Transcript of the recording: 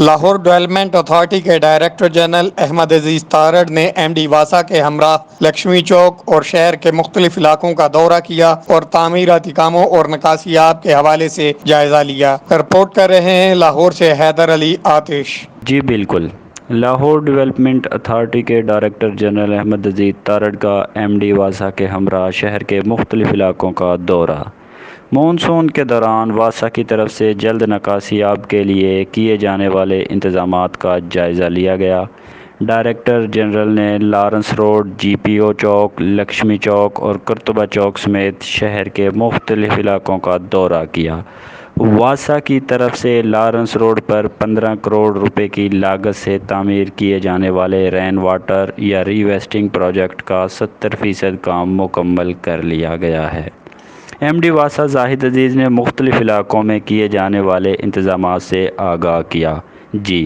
Lahore development authority کے director general Ahmad عزیز تارڑ نے M D واسا کے ہمراہ لکشمی چوک اور شہر کے مختلف علاقوں کا دورہ کیا اور تعمیراتی کاموں اور نکاسیات کے حوالے سے جائزہ لیا۔ رپورٹ کر رہے ہیں لاہور سے حیدر علی آتش۔ جی بالکل، لاہور ڈیولپمنٹ اتھارٹی کے ڈائریکٹر جنرل احمد عزیز تارڑ کا ایم ڈی واسا کے ہمراہ شہر کے مختلف علاقوں کا دورہ۔ مونسون کے دوران واسا کی طرف سے جلد نکاسیاب کے لیے کیے جانے والے انتظامات کا جائزہ لیا گیا۔ ڈائریکٹر جنرل نے لارنس روڈ، جی پی او چوک، لکشمی چوک اور قرطبہ چوک سمیت شہر کے مختلف علاقوں کا دورہ کیا۔ واسا کی طرف سے لارنس روڈ پر 15 کروڑ روپے کی لاگت سے تعمیر کیے جانے والے رین واٹر یا ری ویسٹنگ پروجیکٹ کا 70% کام مکمل کر لیا گیا ہے۔ ایم ڈی واسا زاہد عزیز نے مختلف علاقوں میں کیے جانے والے انتظامات سے آگاہ کیا۔ جی